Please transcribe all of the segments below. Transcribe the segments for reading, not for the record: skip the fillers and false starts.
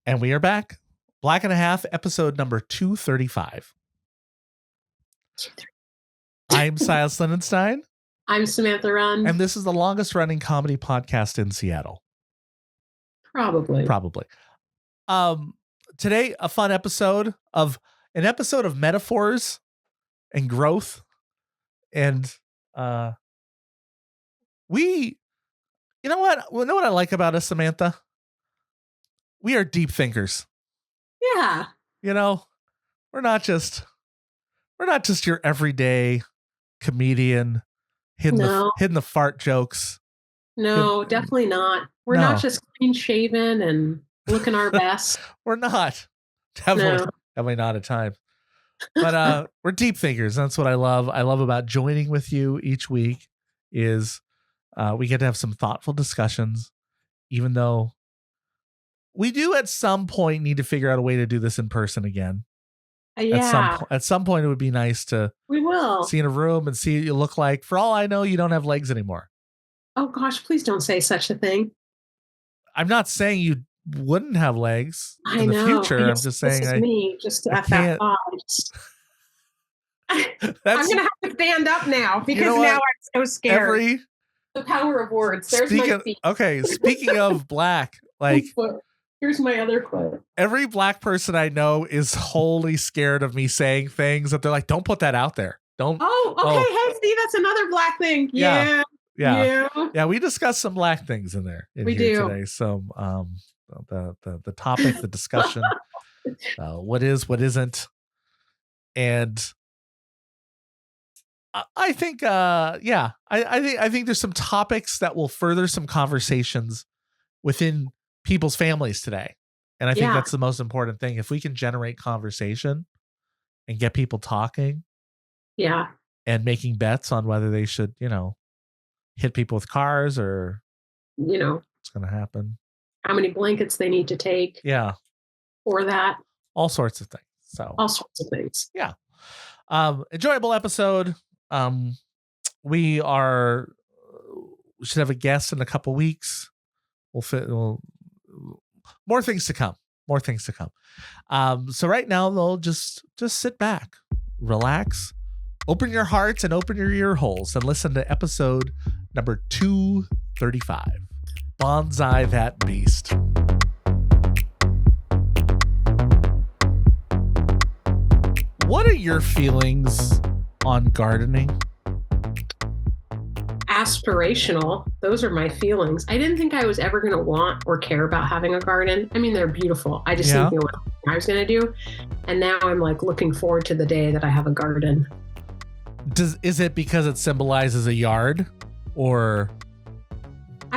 And we are back. Black and a Half, episode number 235. I'm Silas and I'm Samantha Run. And this is the longest running comedy podcast in Seattle. Probably. Today, a fun episode of metaphors and growth. And you know what I like about us, Samantha? We are deep thinkers. Yeah. You know, we're not just your everyday comedian hitting the fart jokes. No, definitely not. We're not just clean shaven and looking our best. We're not. Definitely not at times. But we're deep thinkers. That's what I love. I love about joining with you each week is we get to have some thoughtful discussions, even though we do at some point need to figure out a way to do this in person again. Yeah. At some point, it would be nice to see in a room and see what you look like. For all I know, you don't have legs anymore. Oh, gosh, please don't say such a thing. I'm not saying you wouldn't have legs in the future. I'm just saying this is me just at that thought. I'm going to have to stand up now because now I'm so scared. The power of words. There's my feet. Okay, speaking of black, like... Here's my other quote. Every black person I know is wholly scared of me saying things that they're like, don't put that out there. Don't. Oh, okay. Hey, Steve, that's another black thing. Yeah. We discussed some black things in there. We do today. So, the topic, the discussion, what is, what isn't. And I think, I think there's some topics that will further some conversations within people's families today. And I think that's the most important thing. If we can generate conversation and get people talking and making bets on whether they should, hit people with cars or, what's going to happen. How many blankets they need to take. Yeah. For that. All sorts of things. So all sorts of things. Yeah. Enjoyable episode. We should have a guest in a couple weeks. More things to come. So right now, though, just sit back, relax, open your hearts and open your ear holes and listen to episode number 235. Bonsai that beast. What are your feelings on gardening? Aspirational. Those are my feelings. I didn't think I was ever going to want or care about having a garden. I mean, they're beautiful. I just didn't know what I was going to do. And now I'm like looking forward to the day that I have a garden. Is it because it symbolizes a yard, or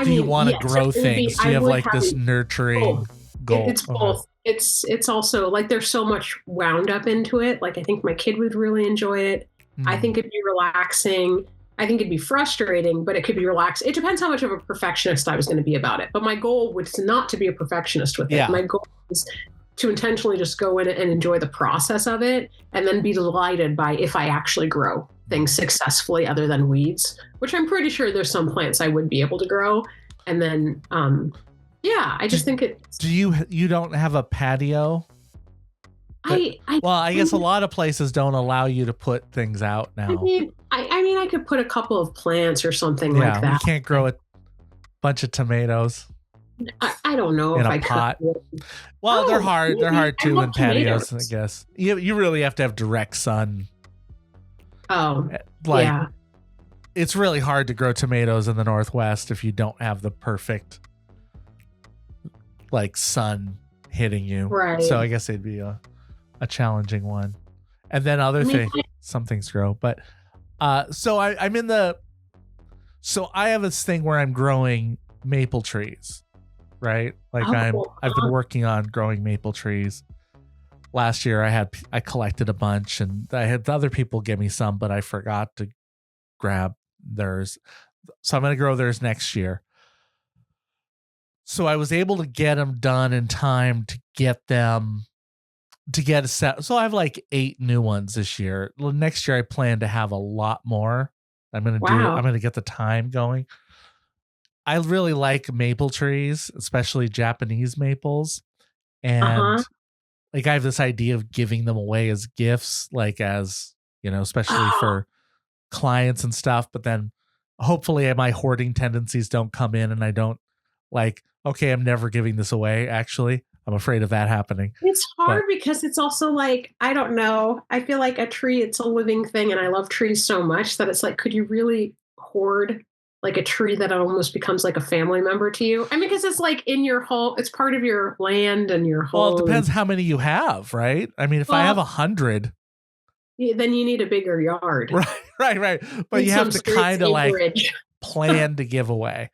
do you want to grow things? Do you have like this nurturing goal? It's both. It's also like there's so much wound up into it. Like I think my kid would really enjoy it. I think it'd be relaxing. I think it'd be frustrating, but it could be relaxed. It depends how much of a perfectionist I was going to be about it. But my goal was not to be a perfectionist with it. My goal is to intentionally just go in and enjoy the process of it and then be delighted by if I actually grow things successfully other than weeds, which I'm pretty sure there's some plants I would be able to grow. And then, I just think it. Do you don't have a patio? I guess a lot of places don't allow you to put things out now. I mean, I could put a couple of plants or something like that. You can't grow a bunch of tomatoes. I don't know in if a I pot. could. Well, they're hard. They're hard too in patios, tomatoes. I guess. You really have to have direct sun. Oh, it's really hard to grow tomatoes in the Northwest if you don't have the perfect sun hitting you. Right. So I guess it'd be a challenging one. And then some things grow, but so I have this thing where I'm growing maple trees, right? Like I've been working on growing maple trees. Last year I collected a bunch and I had other people give me some, but I forgot to grab theirs. So I'm going to grow theirs next year. So I was able to get them done in time to get a set. So I have like 8 new ones this year. Next year I plan to have a lot more. I'm going to get the time going. I really like maple trees, especially Japanese maples. And like I have this idea of giving them away as gifts, like as, especially for clients and stuff. But then hopefully my hoarding tendencies don't come in and I don't like, okay, I'm never giving this away. Actually, I'm afraid of that happening. It's hard because it's also like, I don't know. I feel like a tree, it's a living thing. And I love trees so much that it's like, could you really hoard like a tree that almost becomes like a family member to you? I mean, because it's like in your home, it's part of your land and your home. Well, it depends how many you have, right? I mean, if I have 100, then you need a bigger yard. Right. But you have to kind of like plan to give away.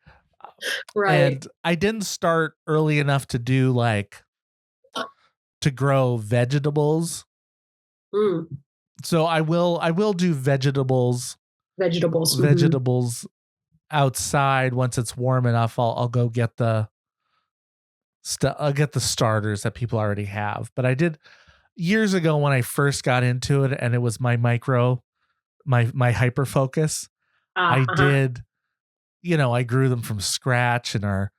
Right. And I didn't start early enough to do like to grow vegetables. So I will do vegetables outside once it's warm enough. I'll go get I'll get the starters that people already have. But I did years ago when I first got into it, and it was my hyperfocus. I did, I grew them from scratch in our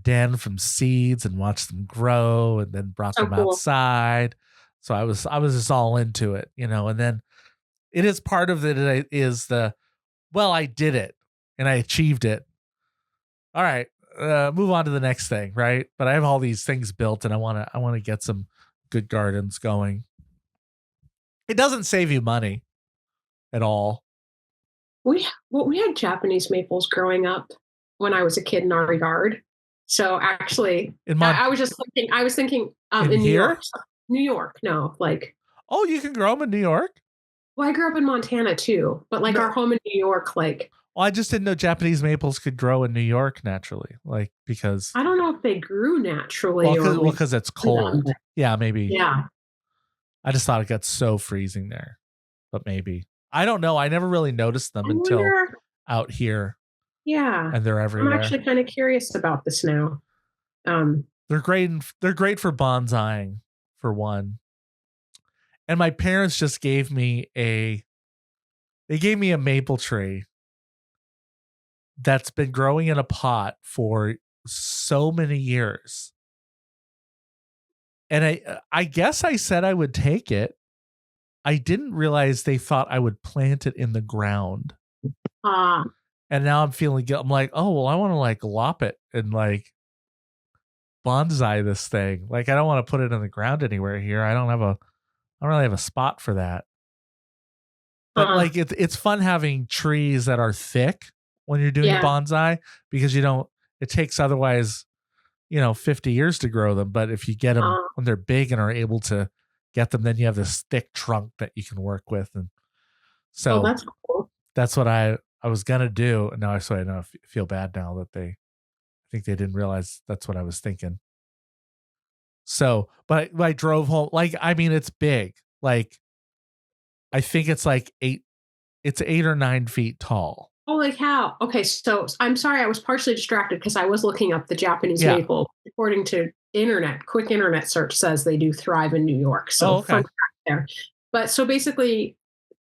den from seeds and watched them grow, and then brought them outside. So I was just all into it, and then it is part of it is I did it and I achieved it. All right, move on to the next thing, right? But I have all these things built, and I want to get some good gardens going. It doesn't save you money at all. We had Japanese maples growing up when I was a kid in our yard. So actually, I was thinking in New York. New York, no, like. Oh, you can grow them in New York? Well, I grew up in Montana too, but like our home in New York, like. Well, I just didn't know Japanese maples could grow in New York naturally, like because. I don't know if they grew naturally. Well, because it's cold. Yeah, maybe. Yeah. I just thought it got so freezing there, but maybe. I don't know. I never really noticed them until out here. Yeah. And they're everywhere. I'm actually kind of curious about this now. They're great. They're great for bonsaiing, for one. And my parents just gave me a maple tree that's been growing in a pot for so many years. And I guess I said I would take it. I didn't realize they thought I would plant it in the ground. And now I'm feeling guilt. I'm like, oh, well, I want to like lop it and like bonsai this thing. Like, I don't want to put it in the ground anywhere here. I don't really have a spot for that. But like, it's fun having trees that are thick when you're doing bonsai, because it takes otherwise, 50 years to grow them. But if you get them when they're big and are able to get them, then you have this thick trunk that you can work with. And so that's cool. That's what I was going to do. And now I feel bad now that I think they didn't realize that's what I was thinking. So, but I drove home, like, I mean, it's big. Like, I think it's like 8 or 9 feet tall. Holy cow. Okay, so I'm sorry, I was partially distracted because I was looking up the Japanese maple. According to quick internet search says they do thrive in New York. So fun fact there. But so basically,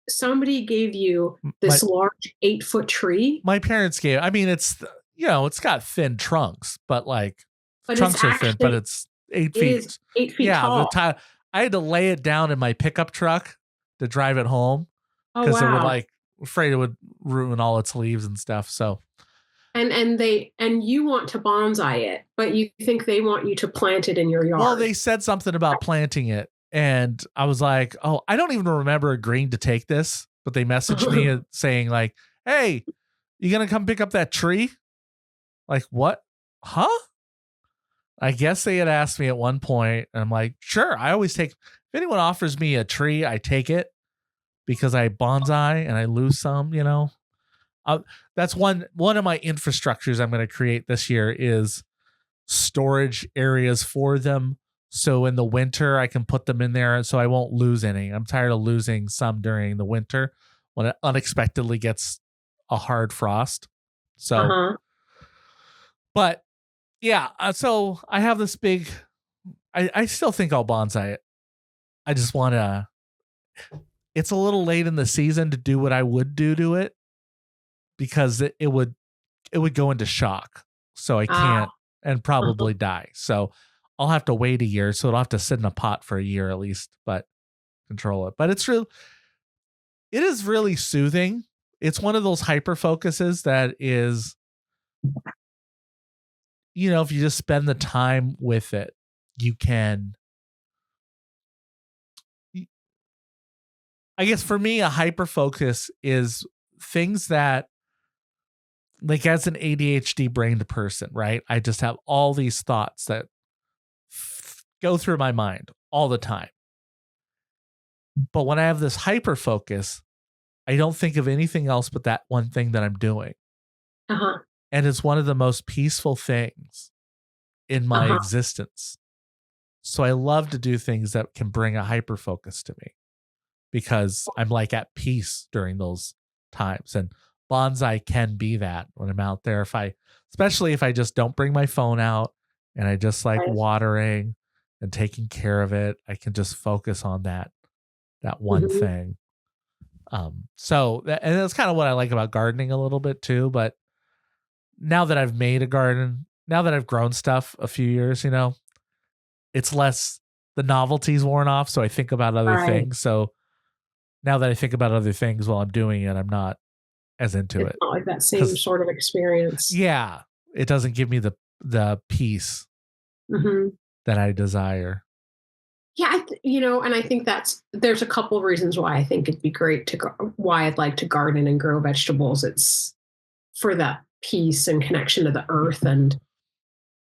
somebody gave you this large 8-foot tree. My parents gave. I mean, it's it's got thin trunks, but like trunks are thin, but it's 8 feet. It is 8 feet tall. I had to lay it down in my pickup truck to drive it home because it would afraid it would ruin all its leaves and stuff. So. And you want to bonsai it, but you think they want you to plant it in your yard. Well, they said something about planting it. And I was like, oh, I don't even remember agreeing to take this, but they messaged me saying like, hey, you going to come pick up that tree? Like, what? Huh? I guess they had asked me at one point, and I'm like, sure. I always take, if anyone offers me a tree, I take it because I bonsai and I lose some, that's one of my infrastructures I'm going to create this year is storage areas for them. So in the winter, I can put them in there so I won't lose any. I'm tired of losing some during the winter when it unexpectedly gets a hard frost. So, but yeah, so I have this big, I still think I'll bonsai it. I just want to, it's a little late in the season to do what I would do to it because it would go into shock. So I can't and probably die. So I'll have to wait a year, so it'll have to sit in a pot for a year at least, but control it. But it is really soothing. It's one of those hyper focuses that is, if you just spend the time with it, you can. I guess for me, a hyper focus is things that, like, as an ADHD brained person, right? I just have all these thoughts that go through my mind all the time. But when I have this hyper focus, I don't think of anything else but that one thing that I'm doing. Uh-huh. And it's one of the most peaceful things in my existence. So I love to do things that can bring a hyper focus to me because I'm like at peace during those times. And bonsai can be that when I'm out there. Especially if I just don't bring my phone out and I just like watering and taking care of it, I can just focus on that one thing. And that's kind of what I like about gardening a little bit too. But now that I've made a garden, now that I've grown stuff a few years, it's less, the novelty's worn off. So I think about other things. So now that I think about other things while I'm doing it, I'm not as into it. It's not like that same sort of experience. Yeah. It doesn't give me the peace that I desire. Yeah. And I think there's a couple of reasons why I think it'd be great why I'd like to garden and grow vegetables. It's for that peace and connection to the earth. And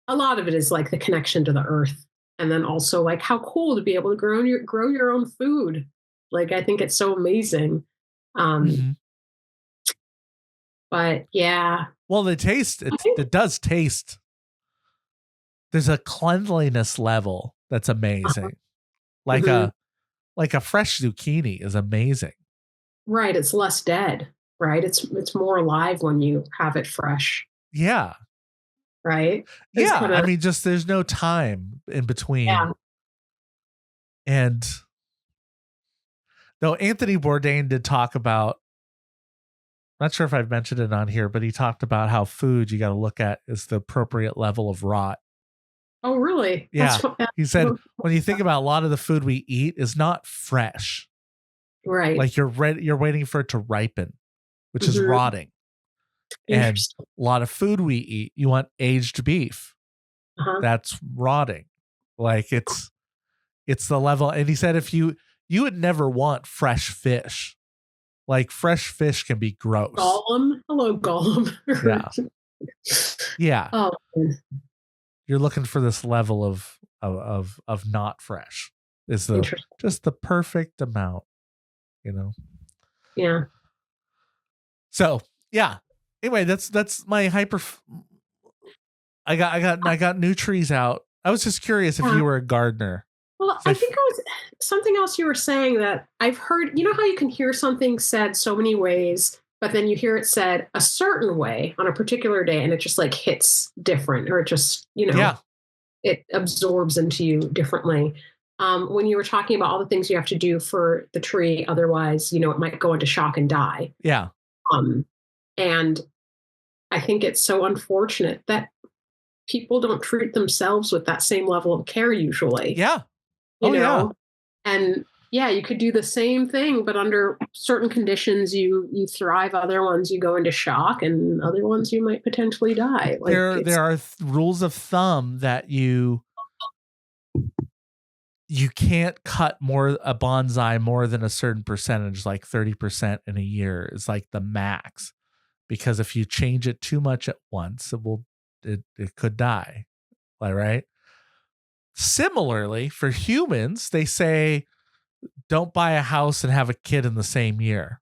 a lot of it is like the connection to the earth. And then also like how cool to be able to grow your own food. Like, I think it's so amazing. But yeah. Well, it does taste. There's a cleanliness level that's amazing. Like a fresh zucchini is amazing. Right. It's less dead, right? It's more alive when you have it fresh. Yeah. Right? Yeah. I mean, just there's no time in between. Yeah. And though Anthony Bourdain did talk about, not sure if I've mentioned it on here, but he talked about how food you got to look at is the appropriate level of rot. Oh, really? Yeah. He said, when you think about a lot of the food we eat is not fresh. Right. Like you're waiting for it to ripen, which is rotting. And a lot of food we eat, you want aged beef. That's rotting. Like it's the level. And he said, if you would never want fresh fish. Like fresh fish can be gross. Gollum. Hello, Gollum. Yeah. Yeah. Oh, you're looking for this level of not fresh. Is just the perfect amount, Yeah. So yeah. Anyway, that's my hyper. I got new trees out. I was just curious if you were a gardener. Well, I think it was something else you were saying that I've heard. You know how you can hear something said so many ways, but then you hear it said a certain way on a particular day, and it just like hits different, or it just it absorbs into you differently. When you were talking about all the things you have to do for the tree, otherwise, it might go into shock and die. Yeah. And I think it's so unfortunate that people don't treat themselves with that same level of care usually. Yeah. Yeah. And yeah, you could do the same thing, but under certain conditions, you thrive. Other ones, you go into shock, and other ones, you might potentially die. Like there are rules of thumb that you can't cut a bonsai more than a certain percentage, like 30% in a year is like the max. Because if you change it too much at once, it could die. Right? Similarly, for humans, they say don't buy a house and have a kid in the same year,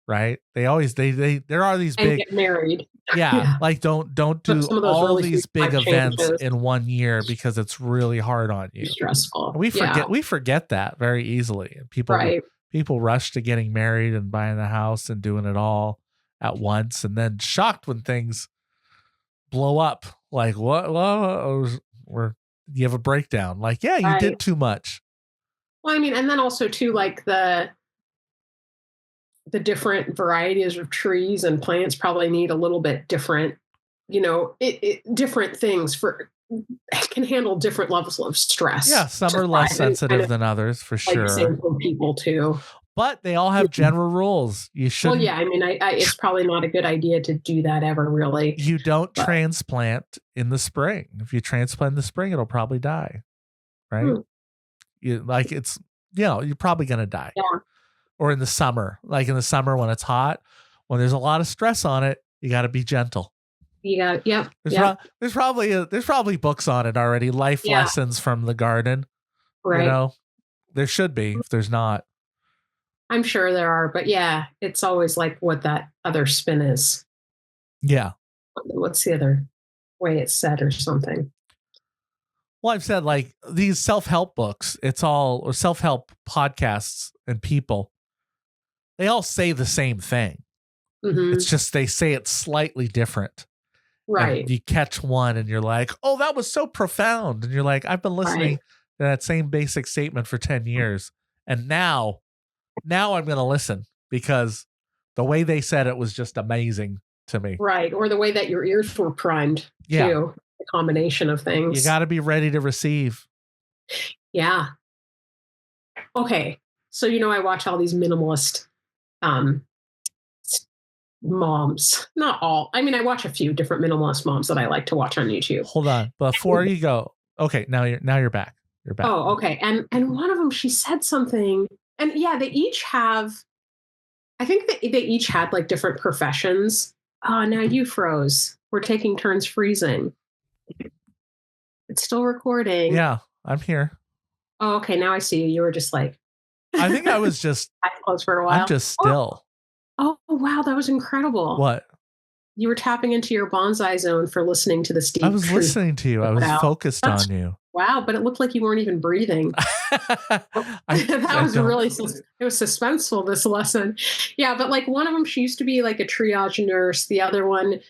right? There are these big get married. Yeah, like don't do all really these big events in 1 year because it's really hard on you. Stressful. We forget that very easily. People rush to getting married and buying the house and doing it all at once, and then shocked when things blow up. Like what? Or you have a breakdown. Like, yeah, you did too much. Well, I mean, and then also too, like the different varieties of trees and plants probably need a little bit different, different things for can handle different levels of stress. Yeah, some are less sensitive than others, for sure. Same for people too. But they all have general rules. You shouldn't. Well, yeah, I mean, it's probably not a good idea to do that ever, really. You don't transplant in the spring. If you transplant in the spring, it'll probably die, right? You're probably going to die. Yeah. Or in the summer, like in the summer when it's hot, when there's a lot of stress on it, you got to be gentle. You got, yep. There's probably books on it already. Life lessons from the garden. Right. You know, there should be. If there's not, I'm sure there are, but yeah, it's always like what that other spin is. Yeah. What's the other way it's said or something? Well, I've said like these self-help books, or self-help podcasts and people, they all say the same thing. Mm-hmm. It's just they say it slightly different. Right. And you catch one and you're like, oh, that was so profound. And you're like, I've been listening to that same basic statement for 10 years. And now I'm going to listen because the way they said it was just amazing to me. Right. Or the way that your ears were primed too. A combination of things. You got to be ready to receive. Yeah. Okay. So, I watch all these minimalist moms. Not all. I mean, I watch a few different minimalist moms that I like to watch on YouTube. Hold on. Before you go. Okay. Now you're back. You're back. Oh, okay. And one of them, she said something. And yeah, they each have, I think that they each had like different professions. Oh, now you froze. We're taking turns freezing. It's still recording. Yeah, I'm here. Oh, okay. Now I see you. You were just like. I think I was just. close for a while. I'm just still. Oh, wow. That was incredible. What? You were tapping into your bonsai zone for listening to the Steve. I was listening to you. I was focused on you. Wow, but it looked like you weren't even breathing. It was suspenseful, this lesson. Yeah, but like one of them, she used to be like a triage nurse. The other one,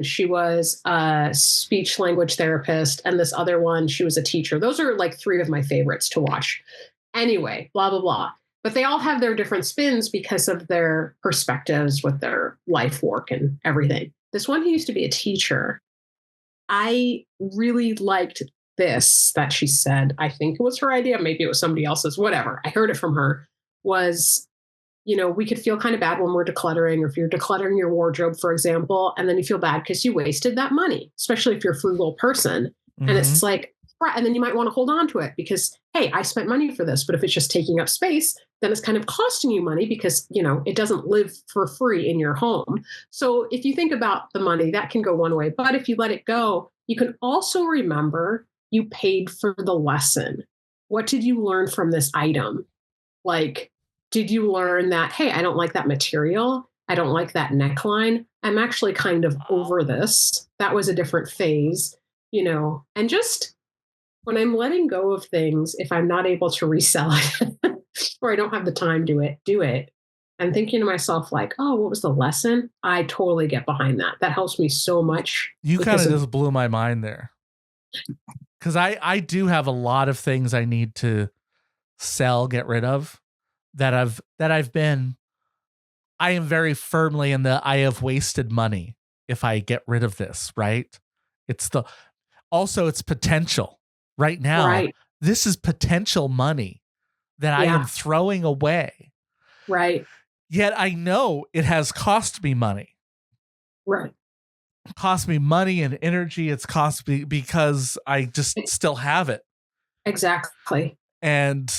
she was a speech language therapist. And this other one, she was a teacher. Those are like three of my favorites to watch. Anyway, blah, blah, blah. But they all have their different spins because of their perspectives with their life work and everything. This one who used to be a teacher, I really liked this that she said. I think it was her idea. Maybe it was somebody else's, whatever. I heard it from her was, we could feel kind of bad when we're decluttering, or if you're decluttering your wardrobe, for example, and then you feel bad because you wasted that money, especially if you're a frugal person. Mm-hmm. And it's like, and then you might want to hold on to it because, hey, I spent money for this. But if it's just taking up space, then it's kind of costing you money because, it doesn't live for free in your home. So if you think about the money, that can go one way. But if you let it go, you can also remember you paid for the lesson. What did you learn from this item? Like, did you learn that, hey, I don't like that material. I don't like that neckline. I'm actually kind of over this. That was a different phase, and just when I'm letting go of things, if I'm not able to resell it or I don't have the time to do it, I'm thinking to myself like, oh, what was the lesson? I totally get behind that. That helps me so much. You kind of just blew my mind there. Because I do have a lot of things I need to sell, get rid of that I am very firmly in the I have wasted money if I get rid of this, right? It's potential. Right now, This is potential money that I am throwing away. Right. Yet I know it has cost me money. Right. It cost me money and energy. It's cost me because I just still have it. Exactly. And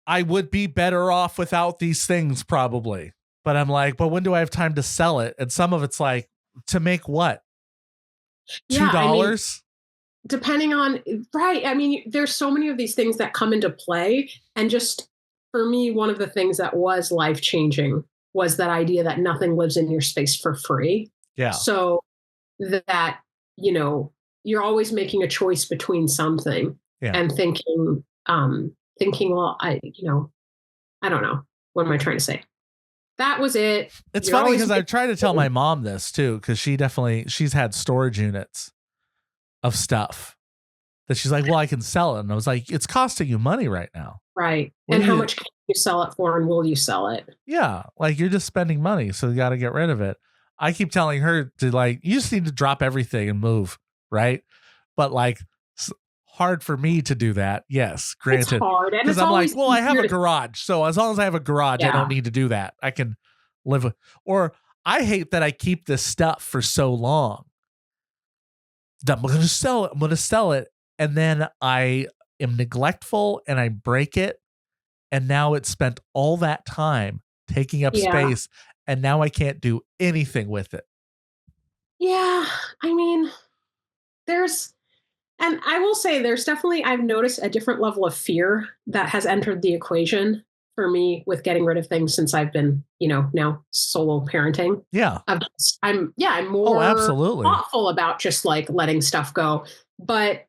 I would be better off without these things probably. But I'm like, but when do I have time to sell it? And some of it's like, to make what? $2? Depending on, right. I mean, there's so many of these things that come into play. And just for me, one of the things that was life-changing was that idea that nothing lives in your space for free. Yeah. So that, you're always making a choice between something and thinking, well, I don't know. What am I trying to say? That was it. It's funny because I tried to tell my mom this too, because she's had storage units of stuff that she's like, well, I can sell it. And I was like, it's costing you money right now. Right. And how much can you sell it for, and will you sell it? Yeah. Like, you're just spending money. So you got to get rid of it. I keep telling her to, like, you just need to drop everything and move. Right. but like hard for me to do that. Yes, granted. It's hard. Because I'm like, well, I have a garage. So as long as I have a garage, I don't need to do that. I can live with, or I hate that I keep this stuff for so long. I'm going to sell it. I'm going to sell it. And then I am neglectful and I break it. And now it's spent all that time taking up space. And now I can't do anything with it. Yeah. I mean, and I will say there's definitely, I've noticed a different level of fear that has entered the equation for me with getting rid of things since I've been, now solo parenting. Yeah. I'm more absolutely thoughtful about just like letting stuff go. But,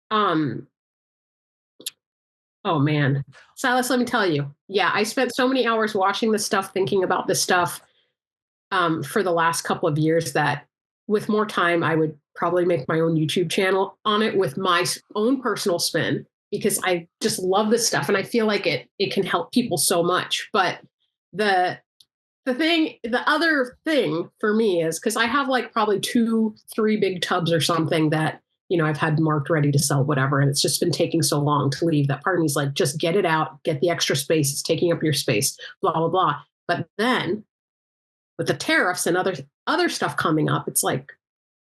oh man, Silas, let me tell you. Yeah. I spent so many hours watching this stuff, thinking about this stuff, for the last couple of years that with more time, I would probably make my own YouTube channel on it with my own personal spin, because I just love this stuff. And I feel like it can help people so much. But the other thing for me is, because I have like probably 2-3 big tubs or something that, I've had marked ready to sell, whatever. And it's just been taking so long to leave that part of me is like, just get it out, get the extra space. It's taking up your space, blah, blah, blah. But then with the tariffs and other stuff coming up, it's like,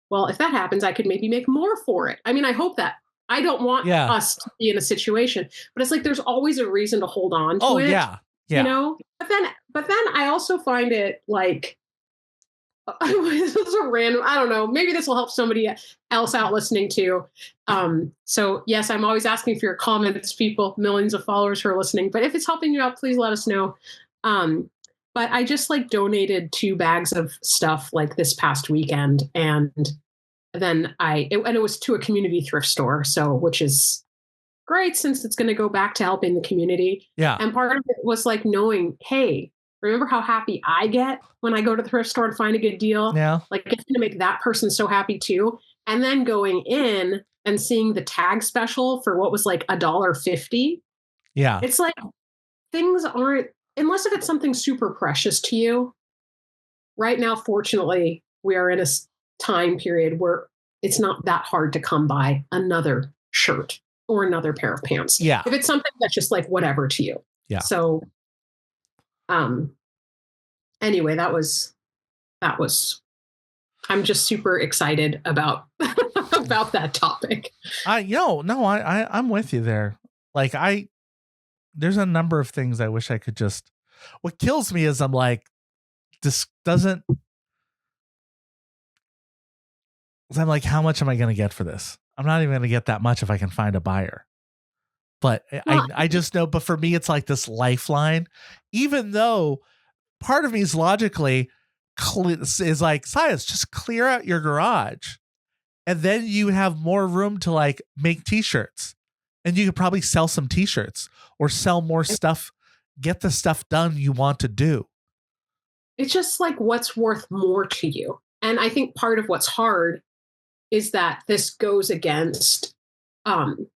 well, if that happens, I could maybe make more for it. I mean, I hope that. I don't want us to be in a situation, but it's like there's always a reason to hold on to it. Yeah. But then I also find it like this is a random. I don't know. Maybe this will help somebody else out listening too. So yes, I'm always asking for your comments, people, millions of followers who are listening. But if it's helping you out, please let us know. But I just like donated 2 bags of stuff like this past weekend. And then it was to a community thrift store. So, which is great since it's going to go back to helping the community. Yeah. And part of it was like knowing, hey, remember how happy I get when I go to the thrift store and find a good deal? Yeah. Like it's going to make that person so happy too. And then going in and seeing the tag special for what was like $1.50. Yeah. It's like things aren't, unless if it's something super precious to you. Right now, fortunately, we are in a time period where it's not that hard to come by another shirt or another pair of pants. Yeah. If it's something that's just like whatever to you. Yeah. So, anyway, that was, I'm just super excited about, about that topic. I'm with you there. Like there's a number of things I wish I could just, what kills me is I'm like, this doesn't, I'm like, how much am I going to get for this? I'm not even going to get that much if I can find a buyer. But I just know, but for me, it's like this lifeline, even though part of me is logically is like, Silas, just clear out your garage. And then you have more room to like make t-shirts, and you could probably sell some t-shirts or sell more stuff, get the stuff done you want to do. It's just like what's worth more to you. And I think part of what's hard is that this goes against the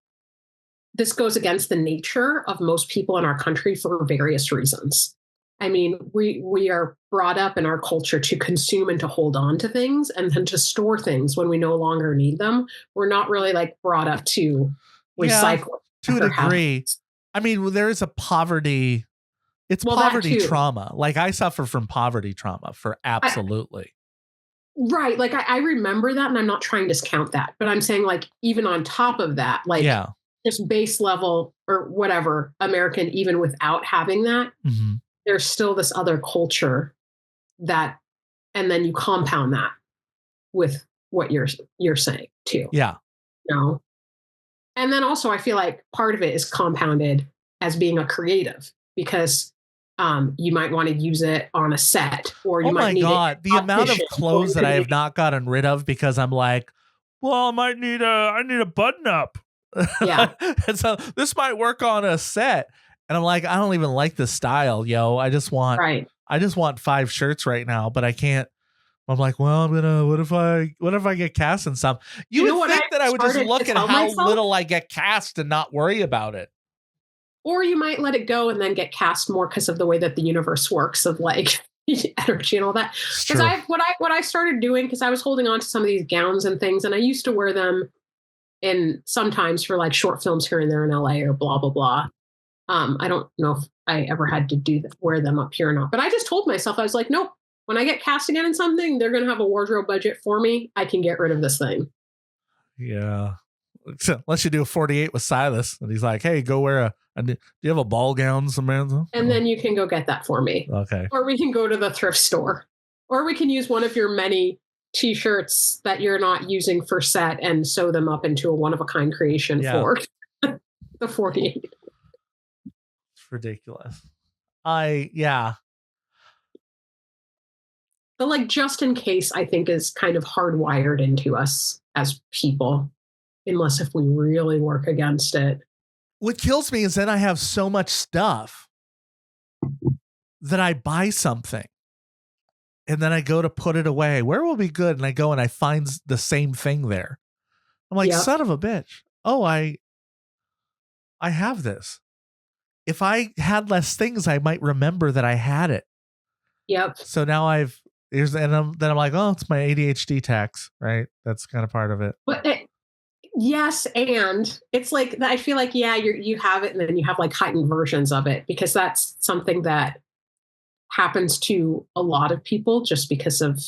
nature of most people in our country for various reasons. I mean, we are brought up in our culture to consume and to hold on to things and then to store things when we no longer need them. We're not really like brought up to recycle. To a degree. I mean, there is a poverty. It's poverty trauma. Like I suffer from poverty trauma for absolutely. Right. Like I remember that, and I'm not trying to discount that, but I'm saying like, even on top of that, like just base level or whatever American, even without having that, there's still this other culture that, and then you compound that with what you're saying too. Yeah. And then also I feel like part of it is compounded as being a creative, because you might want to use it on a set, or you might need it. The amount of clothes that I have not gotten rid of because I'm like, well, I need a button up. Yeah. And so this might work on a set. And I'm like, I don't even like this style, yo. I just want 5 shirts right now, but I can't. I'm like, well, what if I get cast in some? You would think that I would just look at how little I get cast and not worry about it. Or you might let it go and then get cast more because of the way that the universe works of like energy and all that. Because what I started doing, because I was holding on to some of these gowns and things, and I used to wear them and sometimes for like short films here and there in LA or blah, blah, blah. I don't know if I ever had to wear them up here or not, but I just told myself, I was like, nope, when I get cast again in something, they're going to have a wardrobe budget for me. I can get rid of this thing. Yeah. Unless you do a 48 with Silas and he's like, hey, go wear do you have a ball gown, Samantha? And then you can go get that for me. Okay. Or we can go to the thrift store, or we can use one of your many t-shirts that you're not using for set and sew them up into a one-of-a-kind creation for the 48. It's ridiculous. The like just in case, I think, is kind of hardwired into us as people, unless if we really work against it. What kills me is that I have so much stuff that I buy something and then I go to put it away. Where will be good? And I go and I find the same thing there. I'm like, son of a bitch. Oh, I have this. If I had less things, I might remember that I had it. Yep. So now then I'm like, oh, it's my ADHD tax, right? That's kind of part of it. But yes, and it's like, I feel like, you have it, and then you have like heightened versions of it, because that's something that happens to a lot of people just because of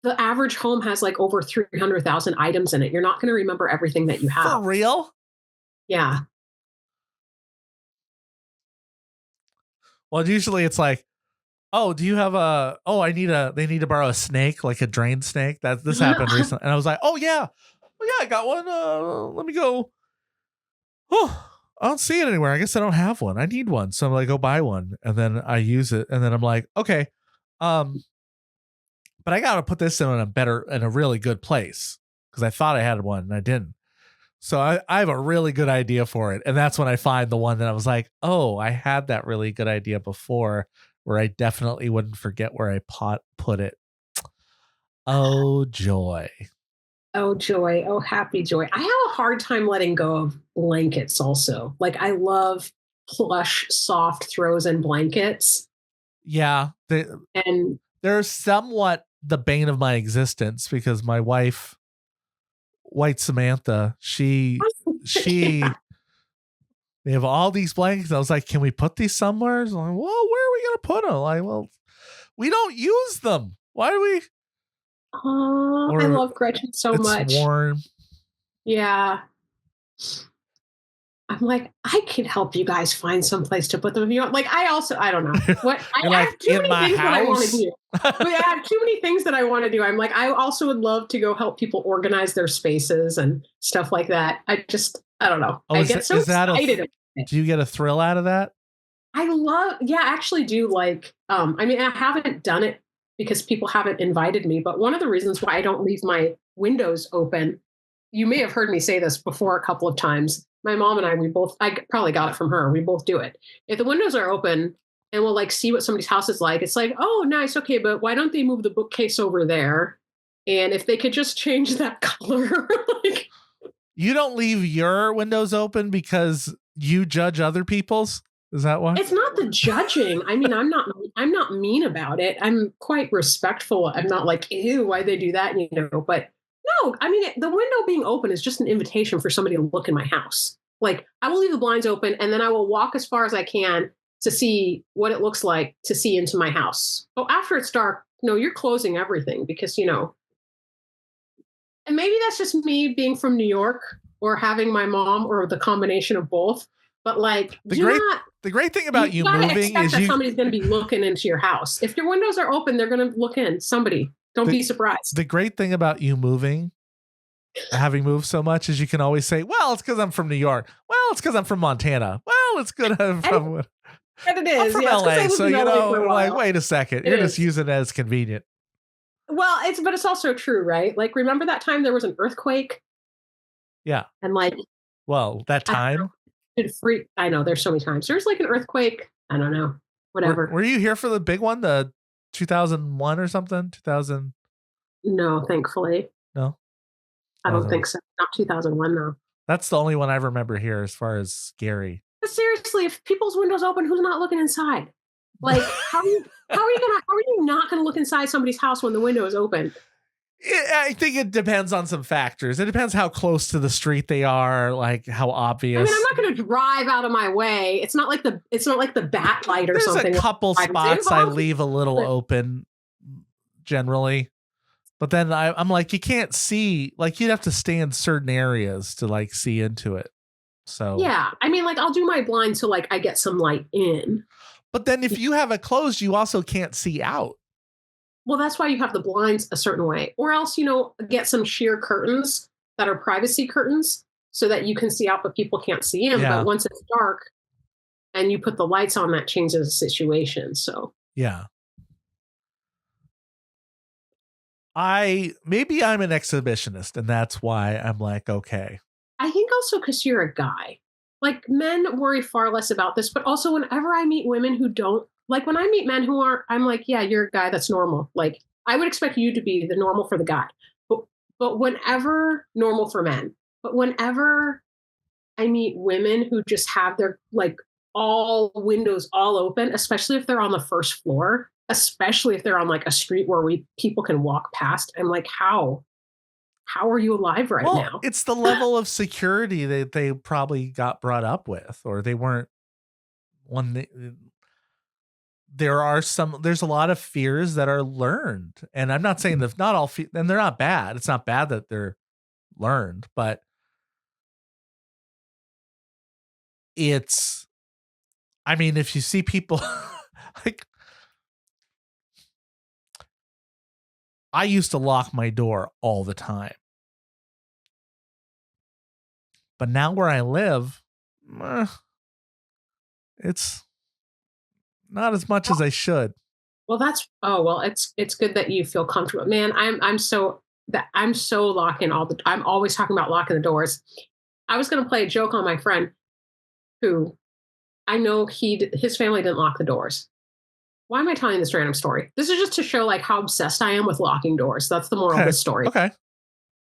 the average home has like over 300,000 items in it. You're not going to remember everything that you have. For real? Yeah. Well, usually it's like, oh, do you have they need to borrow a snake, like a drain snake. This happened recently. And I was like, oh yeah, I got one. Let me go. Oh, I don't see it anywhere. I guess I don't have one. I need one. So I'm like, go buy one. And then I use it. And then I'm like, okay. But I got to put this in a really good place, because I thought I had one and I didn't. So I have a really good idea for it. And that's when I find the one that I was like, oh, I had that really good idea before, where I definitely wouldn't forget where I put it. Oh, joy. Oh, joy. Oh, happy joy. I have a hard time letting go of blankets also. Like, I love plush, soft throws and blankets. Yeah. And they're somewhat the bane of my existence, because my wife, White Samantha, they have all these blankets. I was like, can we put these somewhere? I'm like, well, where are we going to put them? Like, well, we don't use them. Why do we? Oh, I love Gretchen so much. It's warm. Yeah. I'm like, I could help you guys find some place to put them if you want. Like, I don't know what. I have too many things that I want to do. But I have too many things that I want to do. I'm like, I also would love to go help people organize their spaces and stuff like that. I don't know. I get so excited. Do you get a thrill out of that? I actually do. Like, I mean, I haven't done it because people haven't invited me. But one of the reasons why I don't leave my windows open, you may have heard me say this before a couple of times. My mom and I probably got it from her. We both do it. If the windows are open and we'll like see what somebody's house is like, it's like, oh, nice. Okay. But why don't they move the bookcase over there? And if they could just change that color. Like, you don't leave your windows open because you judge other people's? Is that why? It's not the judging. I mean, I'm not mean about it. I'm quite respectful. I'm not like, ew, why'd they do that? But no, I mean, the window being open is just an invitation for somebody to look in my house. Like, I will leave the blinds open and then I will walk as far as I can to see what it looks like to see into my house. Oh, after it's dark, no, you're closing everything because, and maybe that's just me being from New York or having my mom or the combination of both. But like, the great thing about you moving is somebody's going to be looking into your house. If your windows are open, they're going to look in. Somebody. Don't be surprised. The great thing about you moving, having moved so much, is you can always say, well, it's because I'm from New York. Well, it's because I'm from Montana. Well, it's good. I'm from LA. So, like, wait a second. You're just using it as convenient. Well, but it's also true, right? Like, remember that time there was an earthquake? Yeah. And like, well, that time. I know there's so many times. There's like an earthquake. I don't know. Whatever. Were you here for the big one? The 2001 or something? 2000? No, thankfully. No? I don't think so. Not 2001, though. That's the only one I remember here as far as scary. But seriously, if people's windows open, who's not looking inside? Like, how are you not gonna look inside somebody's house when the window is open? I think it depends on some factors. It depends how close to the street they are, like how obvious. I mean, I'm not going to drive out of my way. It's not like the bat light or There's something. There's a couple spots I leave a little open generally. But then I'm like, you can't see, like you'd have to stay in certain areas to like see into it. So yeah, I mean, like I'll do my blind so like I get some light in. But then if you have it closed, you also can't see out. Well, that's why you have the blinds a certain way, or else, get some sheer curtains that are privacy curtains so that you can see out, but people can't see in. Yeah. But once it's dark and you put the lights on, that changes the situation. So yeah. Maybe I'm an exhibitionist and that's why I'm like, okay. I think also because you're a guy. Like men worry far less about this, but also whenever I meet women who don't, like when I meet men who aren't, I'm like, yeah, you're a guy that's normal. Like I would expect you to be the normal for the guy. But whenever normal for men, but whenever I meet women who just have their like all windows all open, especially if they're on the first floor, especially if they're on like a street where people can walk past, I'm like, how are you alive right now? It's the level of security that they probably got brought up with, or they weren't there's a lot of fears that are learned. And I'm not saying that not all, and they're not bad. It's not bad that they're learned, but I mean, if you see people like, I used to lock my door all the time. But now where I live, it's not as much as I should. Well, it's good that you feel comfortable. Man, I'm so locking I'm always talking about locking the doors. I was going to play a joke on my friend who I know his family didn't lock the doors. Why am I telling this random story? This is just to show like how obsessed I am with locking doors. That's the moral of the story. Okay.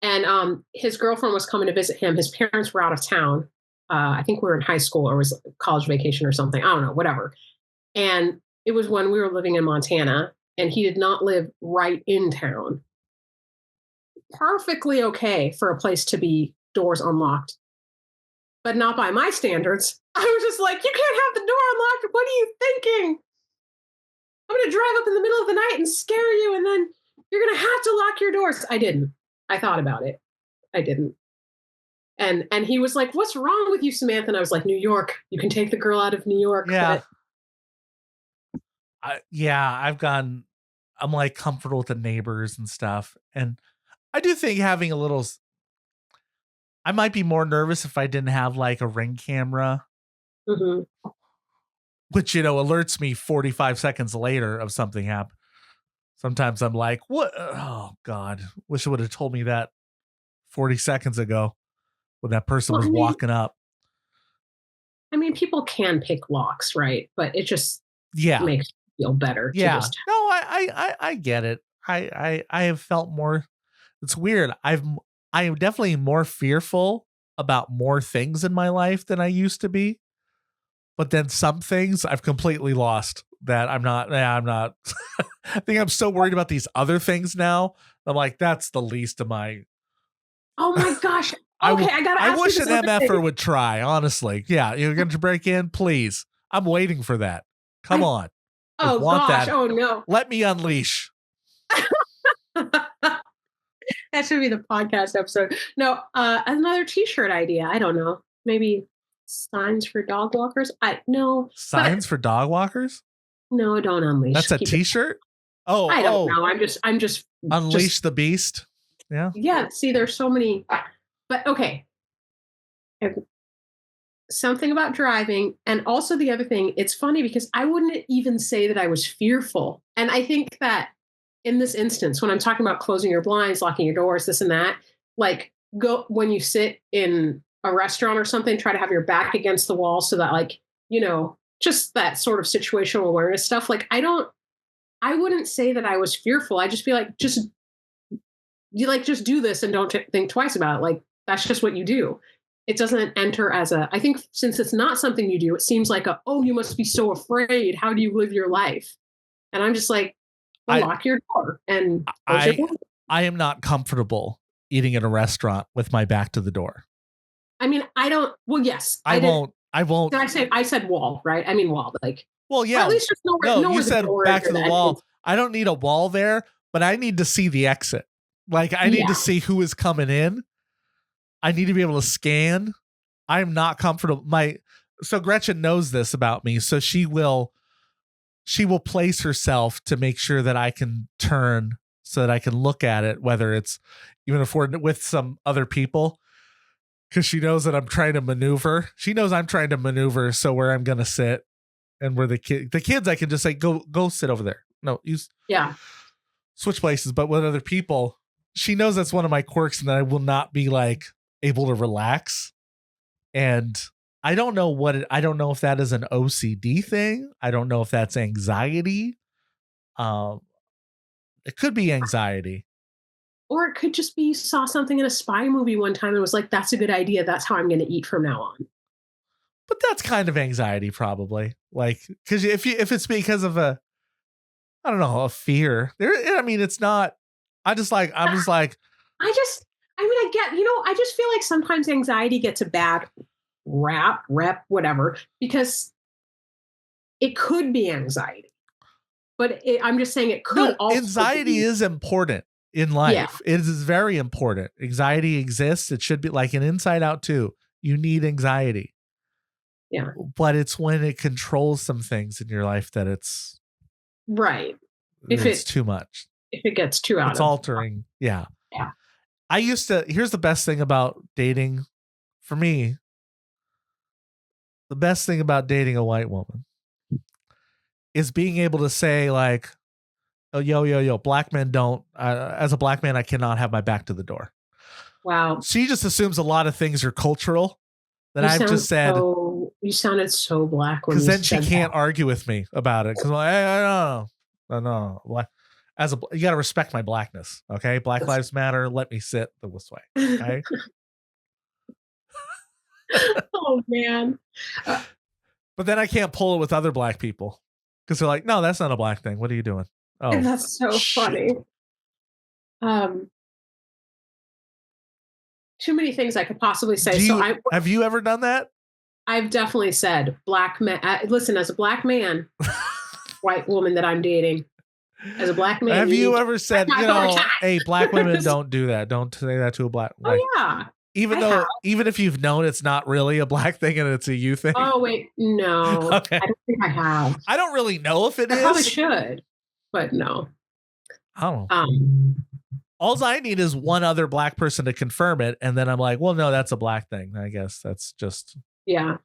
And his girlfriend was coming to visit him. His parents were out of town. I think we were in high school or was college vacation or something. I don't know, whatever. And it was when we were living in Montana and he did not live right in town. Perfectly okay for a place to be doors unlocked, but not by my standards. I was just like, you can't have the door unlocked. What are you thinking? I'm going to drive up in the middle of the night and scare you, and then you're going to have to lock your doors. I didn't. I thought about it. I didn't. And he was like, what's wrong with you, Samantha? And I was like, New York. You can take the girl out of New York. Yeah. I'm like comfortable with the neighbors and stuff. And I do think having I might be more nervous if I didn't have like a Ring camera. Mm-hmm. Which, alerts me 45 seconds later of something happened. Sometimes I'm like, what? Oh, God. Wish it would have told me that 40 seconds ago when that person was walking up. I mean, people can pick locks, right? But it just makes you feel better. Yeah. No, I get it. I have felt more. It's weird. I am definitely more fearful about more things in my life than I used to be. But then some things I've completely lost that I'm not. I think I'm so worried about these other things now. I'm like, that's the least of my. Oh my gosh. Okay, I wish an MFer would try, honestly. Yeah, you're going to break in? Please. I'm waiting for that. Come on. Oh, gosh. Oh, no. Let me unleash. That should be the podcast episode. No, another t-shirt idea. I don't know. Maybe signs for dog walkers. Signs for dog walkers? No, don't unleash. That's a t-shirt? Oh, I don't know. I'm just unleash the beast. Yeah. Yeah. See, there's so many, but okay. Something about driving. And also the other thing, it's funny because I wouldn't even say that I was fearful. And I think that in this instance, when I'm talking about closing your blinds, locking your doors, this and that, like when you sit in a restaurant or something, try to have your back against the wall so that just that sort of situational awareness stuff. Like I wouldn't say that I was fearful. I'd just be like, just do this and don't think twice about it. Like, that's just what you do. It doesn't enter as I think since it's not something you do, it seems like you must be so afraid. How do you live your life? And I'm just like, lock your door and close your door. I am not comfortable eating at a restaurant with my back to the door. I mean, I don't. Well, yes, I won't. Did I said wall, right? I mean wall, like. Well, yeah. Or at least just you said back to the wall. I don't need a wall there, but I need to see the exit. Like, I need to see who is coming in. I need to be able to scan. I'm not comfortable. So Gretchen knows this about me, so she will place herself to make sure that I can turn so that I can look at it, whether it's even if we're with some other people, because she knows that I'm trying to maneuver. She knows I'm trying to maneuver so where I'm going to sit. And where the kids, I can just say, go sit over there. No, switch places. But with other people, she knows that's one of my quirks, and that I will not be like able to relax. And I don't know I don't know if that is an OCD thing. I don't know if that's anxiety. It could be anxiety. Or it could just be you saw something in a spy movie one time and was like, that's a good idea. That's how I'm going to eat from now on. But that's kind of anxiety, probably. Like, because if it's because of a fear. It's not. I just like. I just feel like sometimes anxiety gets a bad rep, whatever, because it could be anxiety. But I'm just saying it could also. Anxiety is important in life. Yeah. It is very important. Anxiety exists. It should be like an Inside Out 2. You need anxiety. Yeah. But it's when it controls some things in your life that it's right. If it's too much. If it gets too out, it's altering. Yeah. Yeah. Here's the best thing about dating for me. The best thing about dating a white woman is being able to say, like, oh, yo, black men don't, as a black man, I cannot have my back to the door. Wow. She just assumes a lot of things are cultural. That I've just said. You sounded so black when because then she can't argue with me about it. Because I don't know. You got to respect my blackness. Okay, Black Lives Matter. Let me sit this way. Okay. Oh man. But then I can't pull it with other black people because they're like, no, that's not a black thing. What are you doing? Oh, that's so funny. Too many things I could possibly say. Have you ever done that? I've definitely said black man. Listen, as a black man, white woman that I'm dating, as a black man. Have you ever said, hey, black women don't do that. Don't say that to a black. Oh yeah. Even if you've known it's not really a black thing and it's a you thing. Oh wait, no. Okay. I don't think I have. I don't really know if it is. I probably should, but no. I don't know. All I need is one other black person to confirm it. And then I'm like, well, no, that's a black thing. I guess that's just. Yeah.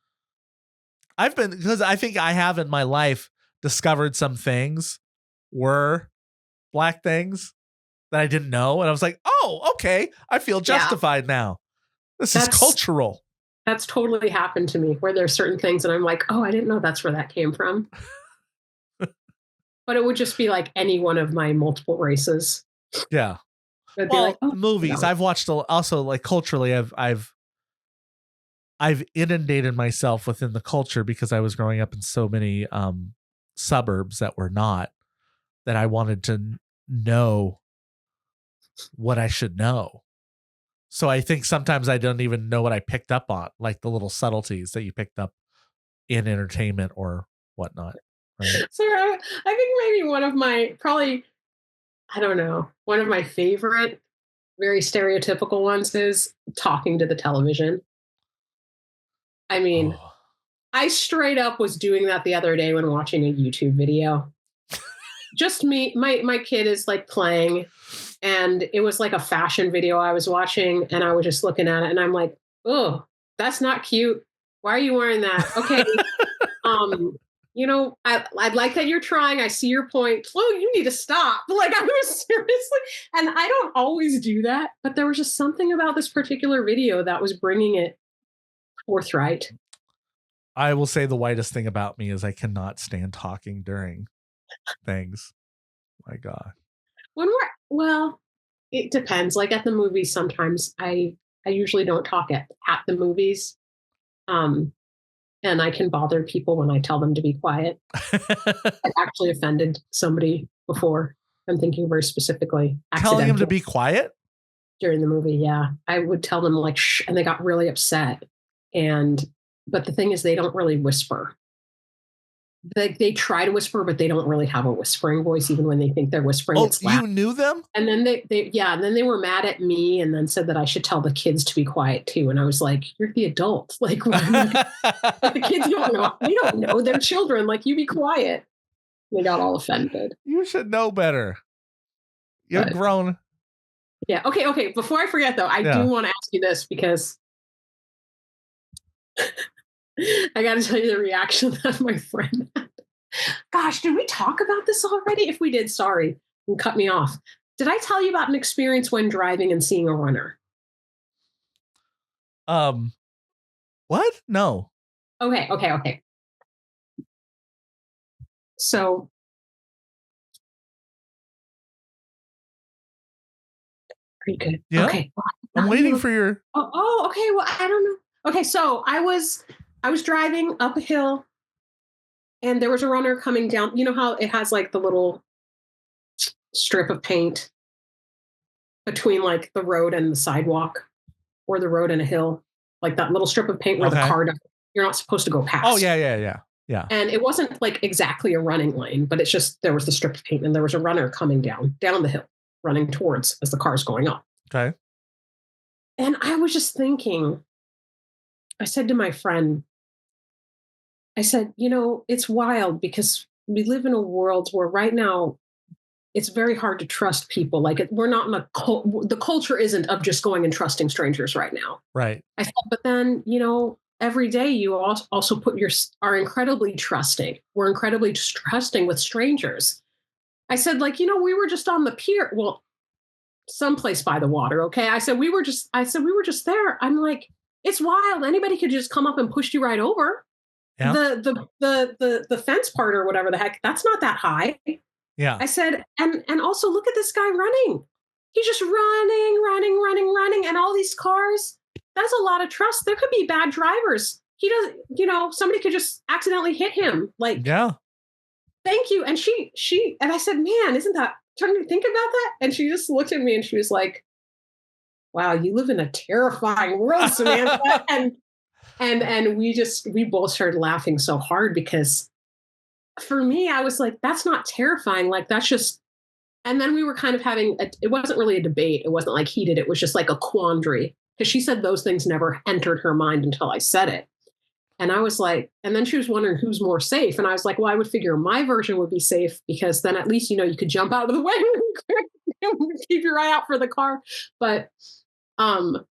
Because I think I have in my life discovered some things were black things that I didn't know. And I was like, oh, okay. I feel justified now. This is cultural. That's totally happened to me where there's certain things and I'm like, oh, I didn't know that's where that came from. But it would just be like any one of my multiple races. Yeah. Movies. I've watched also like culturally. I've inundated myself within the culture because I was growing up in so many suburbs that were not that I wanted to know what I should know. So I think sometimes I don't even know what I picked up on, like the little subtleties that you picked up in entertainment or whatnot. Right? So I think maybe one of my one of my favorite, very stereotypical ones is talking to the television. I mean, I straight up was doing that the other day when watching a YouTube video. Just me, my kid is like playing and it was like a fashion video I was watching and I was just looking at it and I'm like, oh, that's not cute. Why are you wearing that? Okay. I'd like that you're trying. I see your point. Oh, you need to stop. Like I was seriously, and I don't always do that, but there was just something about this particular video that was bringing it forthright. I will say the whitest thing about me is I cannot stand talking during things. My God. It depends. Like at the movies, sometimes I usually don't talk at the movies. And I can bother people when I tell them to be quiet. I've actually offended somebody before. I'm thinking very specifically. Telling him to be quiet? During the movie, yeah. I would tell them like, shh, and they got really upset. But the thing is, they don't really whisper. They try to whisper, but they don't really have a whispering voice, even when they think they're whispering. Oh, you knew them? And then and then they were mad at me and then said that I should tell the kids to be quiet too. And I was like, you're the adult. Like, the kids don't know. They don't know. They're children. Like, you be quiet. They got all offended. You should know better. You're grown. Yeah. Okay. Before I forget, though, I do want to ask you this because I got to tell you the reaction that my friend had. Gosh, did we talk about this already? If we did, sorry, and cut me off. Did I tell you about an experience when driving and seeing a runner? What? No. Okay. So pretty good. Yeah. Okay. I'm waiting for your. Oh, okay. Well, I don't know. Okay, so I was driving up a hill, and there was a runner coming down. You know how it has like the little strip of paint between like the road and the sidewalk, or the road and a hill, like that little strip of paint where the car you're not supposed to go past. Oh yeah. And it wasn't like exactly a running lane, but it's just there was the strip of paint, and there was a runner coming down the hill, running towards as the car's going up. Okay. And I was just thinking, I said to my friend, I said, it's wild because we live in a world where right now it's very hard to trust people. Like we're not in the culture isn't of just going and trusting strangers right now. Right. I said, but then, every day you also are incredibly trusting. We're incredibly trusting with strangers. I said, like, we were just on the pier. Well, someplace by the water. Okay. I said, we were just there. I'm like, it's wild. Anybody could just come up and push you right over. Yeah. The fence part or whatever the heck, that's not that high. Yeah. I said, and also look at this guy running. He's just running. And all these cars, that's a lot of trust. There could be bad drivers. He doesn't, somebody could just accidentally hit him. Like, yeah. Thank you. And and I said, man, isn't that, trying to think about that? And she just looked at me and she was like, wow, you live in a terrifying world, Samantha. and we both started laughing so hard because for me, I was like, that's not terrifying. Like, that's just, and then we were kind of having, it wasn't really a debate. It wasn't like heated. It was just like a quandary because she said those things never entered her mind until I said it. And I was like, and then she was wondering who's more safe. And I was like, well, I would figure my version would be safe because then at least, you could jump out of the way and keep your eye out for the car. But it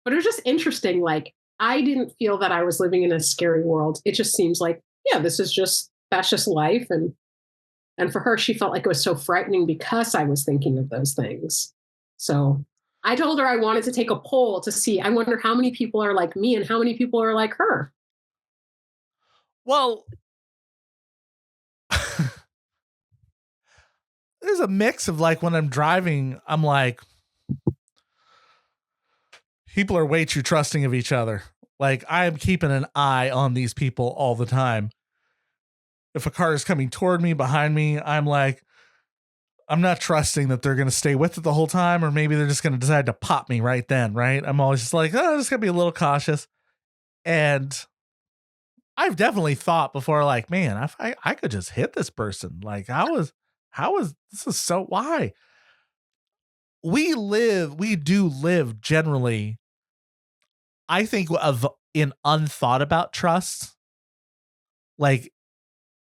was just interesting. Like, I didn't feel that I was living in a scary world. It just seems like, yeah, that's just life. And for her, she felt like it was so frightening because I was thinking of those things. So I told her I wanted to take a poll to see, I wonder how many people are like me and how many people are like her. Well, there's a mix of like when I'm driving, I'm like, people are way too trusting of each other. Like I am keeping an eye on these people all the time. If a car is coming toward me, behind me, I'm like, I'm not trusting that they're going to stay with it the whole time, or maybe they're just going to decide to pop me right then, right? I'm always just like, I'm just going to be a little cautious. And I've definitely thought before, like, man, I could just hit this person. Like, how is this is so, why? We do live generally, I think, in unthought about trust. Like,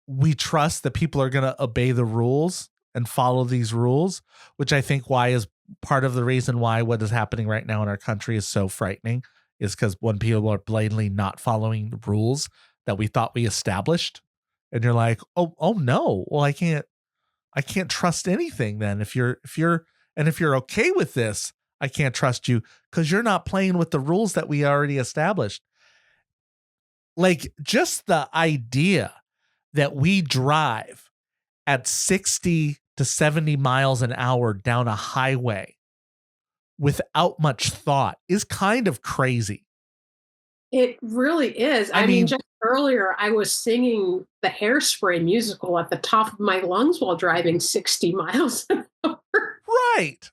we trust that people are going to obey the rules and follow these rules, which I think why is part of the reason why what is happening right now in our country is so frightening, is because when people are blatantly not following the rules that we thought we established, and you're like, oh no, well, I can't trust anything then. If you're okay with this, I can't trust you because you're not playing with the rules that we already established. Like, just the idea that we drive at 60 to 70 miles an hour down a highway without much thought is kind of crazy. It really is. I mean, just earlier I was singing the Hairspray musical at the top of my lungs while driving 60 miles an hour. Right.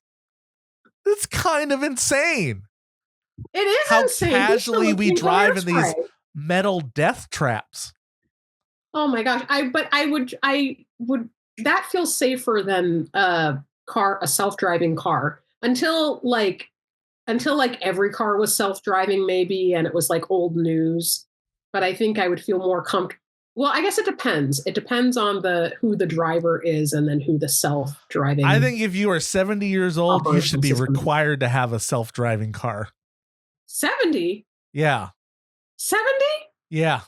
It's kind of insane. It is how insane. casually we drive in these Hairspray. metal death traps. Oh my gosh. I would that feels safer than a self-driving car until every car was self-driving maybe, and it was like old news. But I think I would feel more comfortable. Well, I guess it depends. It depends on who the driver is and then who the self-driving. I think if you are 70 years old, you should be required to have a self-driving car. 70? Yeah. 70? Yeah.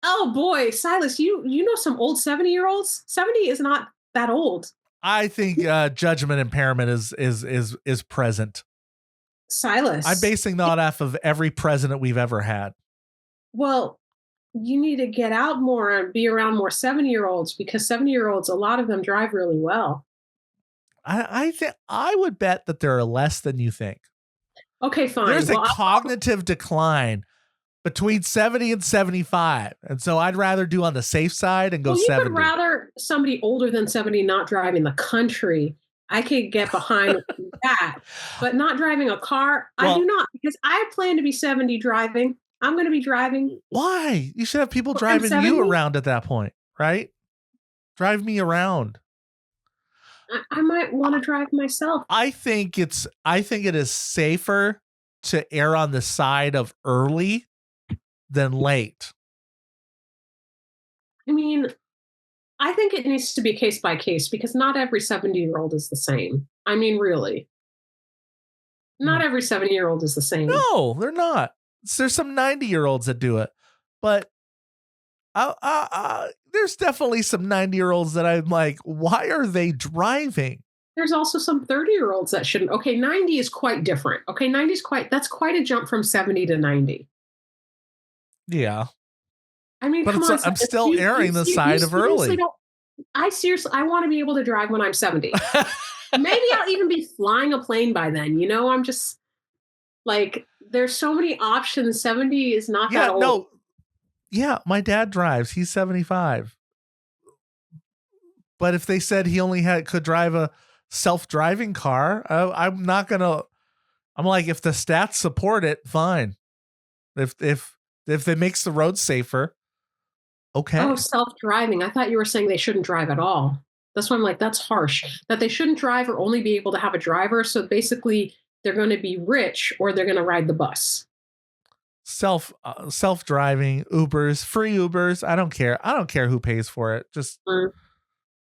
Oh boy, Silas, you know some old 70-year-olds? 70 is not that old. I think judgment impairment is present. Silas. I'm basing that off of every president we've ever had. Well, you need to get out more and be around more 70-year-olds, because 70-year-olds, a lot of them drive really well. I think I would bet that there are less than you think. Okay, fine. There's a cognitive decline between 70 and 75. And so I'd rather do on the safe side and go 70. You would rather somebody older than 70 not driving the country. I could get behind that, but not driving a car. Well, I do not, because I plan to be 70 driving. I'm going to be driving. Why? You should have people driving you around at that point, right? Drive me around. I might want to drive myself. I think it is safer to err on the side of early than late. I mean, I think it needs to be case by case, because not every 70-year-old is the same. I mean, really. Not every 70-year-old is the same. No, they're not. There's some 90-year-olds that do it. But there's definitely some 90-year-olds that I'm like, why are they driving? There's also some 30-year-olds that shouldn't. Okay, 90 is quite different. Okay, 90 is that's quite a jump from 70 to 90. Yeah. I mean, but come on. I'm still erring the side of early. I want to be able to drive when I'm 70. Maybe I'll even be flying a plane by then. You know, I'm just like, there's so many options. 70 is not that old. No. Yeah, my dad drives. He's 75. But if they said he only could drive a self-driving car, I'm not gonna. I'm like, if the stats support it, fine. If it makes the road safer, okay. Oh, self-driving. I thought you were saying they shouldn't drive at all. That's why I'm like, that's harsh. That they shouldn't drive or only be able to have a driver. So basically, they're going to be rich or they're going to ride the bus. Self-driving, Ubers, free Ubers. I don't care. I don't care who pays for it. Just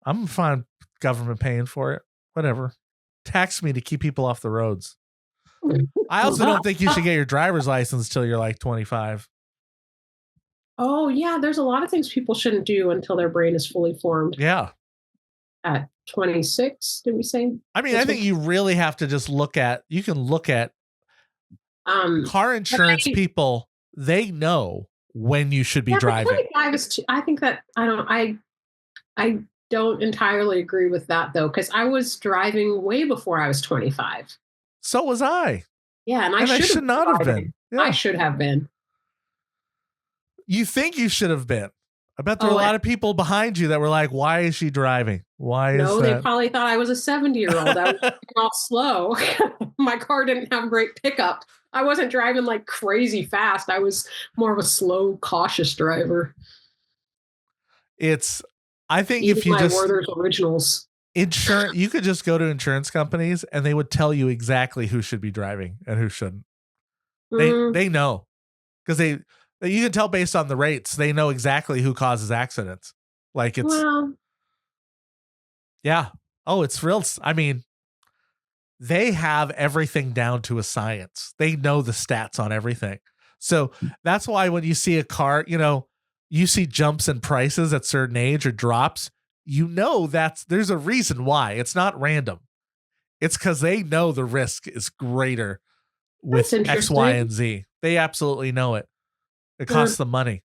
I'm fine government paying for it. Whatever. Tax me to keep people off the roads. I also don't think you should get your driver's license till you're like 25. Oh, yeah. There's a lot of things people shouldn't do until their brain is fully formed. Yeah. At 26, did we say? I mean, I think you really have to just look at car insurance people. They know when you should be driving. 25 is I think that I don't entirely agree with that, though, because I was driving way before I was 25. So was I. Yeah, and I should not have been. Yeah. I should have been. You think you should have been. I bet there were a lot of people behind you that were like, why is she driving? No, they probably thought I was a 70-year-old. I was all slow. My car didn't have great pickup. I wasn't driving like crazy fast. I was more of a slow, cautious driver. I think if you just Werther's Originals. Insurance, you could just go to insurance companies and they would tell you exactly who should be driving and who shouldn't. They know, because you can tell based on the rates. They know exactly who causes accidents. Like yeah. Oh, it's real. I mean, they have everything down to a science. They know the stats on everything. So that's why when you see a car, you see jumps in prices at certain age or drops, there's a reason why. It's not random. It's because they know the risk is greater with X, Y, and Z. They absolutely know it. It costs them money.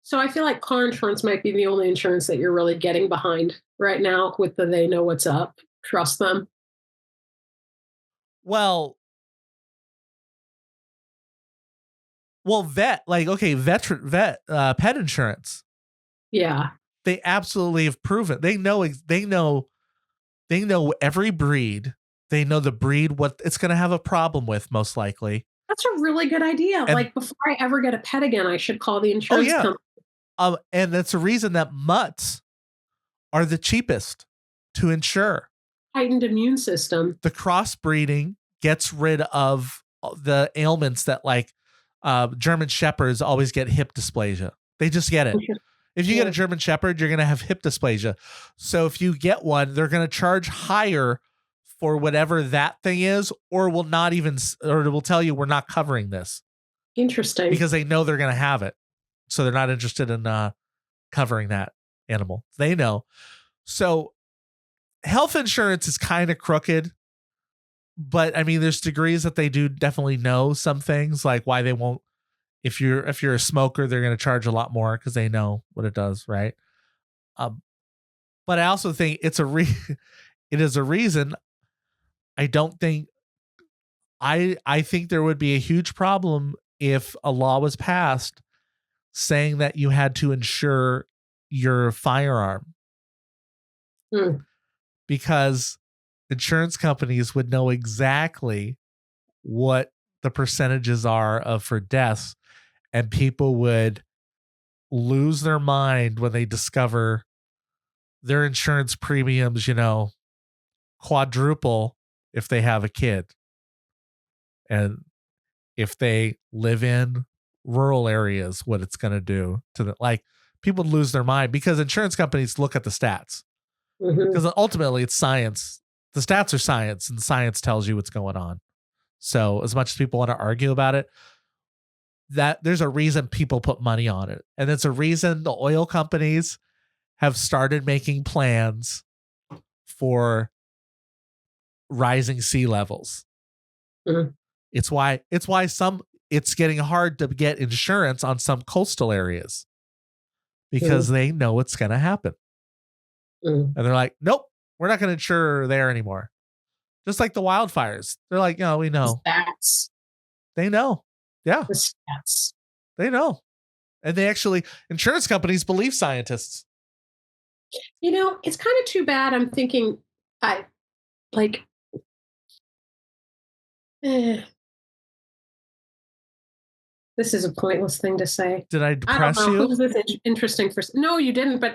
So I feel like car insurance might be the only insurance that you're really getting behind right now with they know what's up. Trust them. Well, Well, vet pet insurance. Yeah. They absolutely have proven. They know every breed. They know the breed what it's going to have a problem with, most likely. That's a really good idea. Like, before I ever get a pet again, I should call the insurance company. And that's the reason that mutts are the cheapest to insure. Heightened immune system. The crossbreeding gets rid of the ailments that, like, German Shepherds always get hip dysplasia. They just get it. If you get a German Shepherd, you're going to have hip dysplasia. So if you get one, they're going to charge higher for whatever that thing is, or will not even, or it will tell you we're not covering this. Interesting. Because they know they're going to have it. So they're not interested in covering that animal. They know. So health insurance is kind of crooked, but I mean, there's degrees that they do definitely know some things, like why they won't. If you're a smoker, they're going to charge a lot more because they know what it does, right? But I also think it is a reason. I don't think I think there would be a huge problem if a law was passed saying that you had to insure your firearm. Because insurance companies would know exactly what the percentages are for deaths, and people would lose their mind when they discover their insurance premiums, quadruple if they have a kid. And if they live in rural areas, what it's going to do to them. Like, people lose their mind because insurance companies look at the stats. Because ultimately it's science. The stats are science, and science tells you what's going on. So as much as people want to argue about it, that there's a reason people put money on it. And it's a reason the oil companies have started making plans for rising sea levels. It's why it's getting hard to get insurance on some coastal areas because they know it's going to happen. And they're like, nope, we're not going to insure there anymore. Just like the wildfires. They're like, we know. Stats. They know. Yeah. The stats. They know. And insurance companies believe scientists. It's kind of too bad. I'm thinking, this is a pointless thing to say. Did I depress you? Was this interesting no, you didn't. But